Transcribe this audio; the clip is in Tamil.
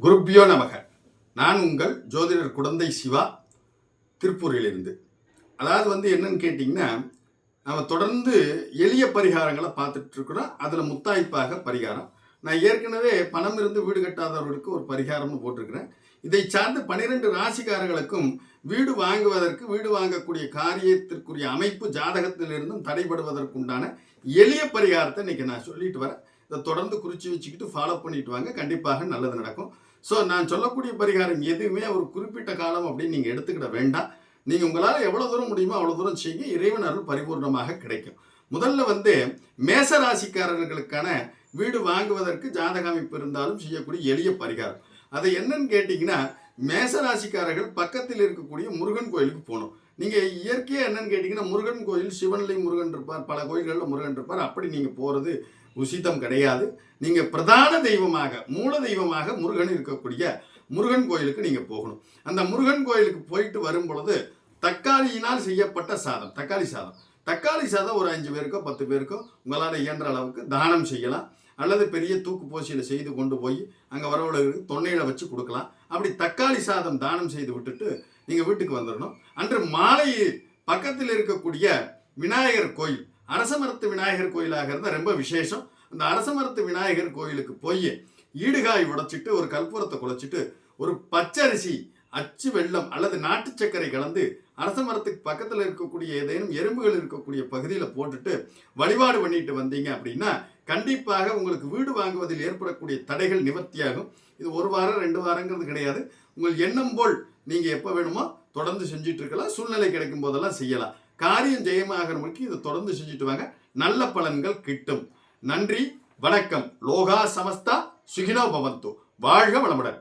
குருப்பியோ நமக. நான் உங்கள் ஜோதிடர் குடந்தை சிவா, திருப்பூரிலிருந்து. அதாவது என்னன்னு கேட்டிங்கன்னா, நம்ம தொடர்ந்து எளிய பரிகாரங்களை பார்த்துட்டு இருக்கிறோம். அதில் முத்தாய்ப்பாக பரிகாரம். நான் ஏற்கனவே பணம் இருந்து வீடு கட்டாதவர்களுக்கு ஒரு பரிகாரம்னு போட்டிருக்கிறேன். இதை சார்ந்து 12 ராசிக்காரர்களுக்கும் வீடு வாங்குவதற்கு, வீடு வாங்கக்கூடிய காரியத்திற்குரிய அமைப்பு ஜாதகத்திலிருந்தும் தடைபடுவதற்குண்டான எளிய பரிகாரத்தை இன்னைக்கு நான் சொல்லிட்டு வரேன். இதை தொடர்ந்து குறித்து வச்சுக்கிட்டு ஃபாலோ பண்ணிட்டு வாங்க, கண்டிப்பாக நல்லது நடக்கும். ஸோ நான் சொல்லக்கூடிய பரிகாரம் எதுவுமே ஒரு குறிப்பிட்ட காலம் அப்படின்னு நீங்கள் எடுத்துக்கிட வேண்டாம். நீங்கள் உங்களால் எவ்வளோ தூரம் முடியுமோ அவ்வளோ தூரம் செய்யுங்க. இறைவன் அருள் பரிபூர்ணமாக கிடைக்கும். முதல்ல மேச ராசிக்காரர்களுக்கான வீடு வாங்குவதற்கு ஜாதக அமைப்பு இருந்தாலும் செய்யக்கூடிய எளிய பரிகாரம். அதை என்னன்னு கேட்டிங்கன்னா, மேசராசிக்காரர்கள் பக்கத்தில் இருக்கக்கூடிய முருகன் கோயிலுக்கு போகணும். நீங்கள் இயற்கையாக என்னன்னு கேட்டிங்கன்னா, முருகன் கோயில் சிவன்லையும் முருகன் இருப்பார், பல கோயில்களில் முருகன் இருப்பார். அப்படி நீங்கள் போகிறது உசிதம் கிடையாது. நீங்கள் பிரதான தெய்வமாக, மூல தெய்வமாக முருகன் இருக்கக்கூடிய முருகன் கோயிலுக்கு நீங்கள் போகணும். அந்த முருகன் கோயிலுக்கு போயிட்டு வரும் பொழுது தக்காளியினால் செய்யப்பட்ட சாதம், தக்காளி சாதம் ஒரு 5 பேருக்கோ 10 பேருக்கோ உங்களால் இயன்ற அளவுக்கு தானம் செய்யலாம். அல்லது பெரிய தூக்கு போசியில் செய்து கொண்டு போய் அங்கே வரவர்களுக்கு தொன்னையில் வச்சு கொடுக்கலாம். அப்படி தக்காளி சாதம் தானம் செய்து விட்டுட்டு நீங்கள் வீட்டுக்கு வந்துடணும். அன்று மாலை பக்கத்தில் இருக்கக்கூடிய விநாயகர் கோயில், அரசமரத்து விநாயகர் கோயிலாக இருந்தால் ரொம்ப விசேஷம். அந்த அரசமரத்து விநாயகர் கோயிலுக்கு போய் ஈடுகாய் உடைச்சிட்டு, ஒரு கற்பூரத்தை குழைச்சிட்டு, ஒரு பச்சரிசி, அச்சு வெல்லம் அல்லது நாட்டு சர்க்கரை கலந்து அரச மரத்துக்கு பக்கத்தில் இருக்கக்கூடிய ஏதேனும் எறும்புகள் இருக்கக்கூடிய பகுதியில் போட்டுட்டு வழிபாடு பண்ணிட்டு வந்தீங்க அப்படின்னா கண்டிப்பாக உங்களுக்கு வீடு வாங்குவதில் ஏற்படக்கூடிய தடைகள் நிவர்த்தியாகும். இது 1 வாரம் 2 வாரங்கிறது கிடையாது. உங்கள் எண்ணம் போல் நீங்கள் எப்போ வேணுமோ தொடர்ந்து செஞ்சுட்டு இருக்கலாம். சூழ்நிலை கிடைக்கும் போதெல்லாம் செய்யலாம். காரியம் ஜெயமாகிற முடிக்கு இதை தொடர்ந்து செஞ்சுட்டு வாங்க, நல்ல பலன்கள் கிட்டும். நன்றி, வணக்கம். லோகா சமஸ்தா சுகினோ பவந்து. வாழ்க வளமுடன்.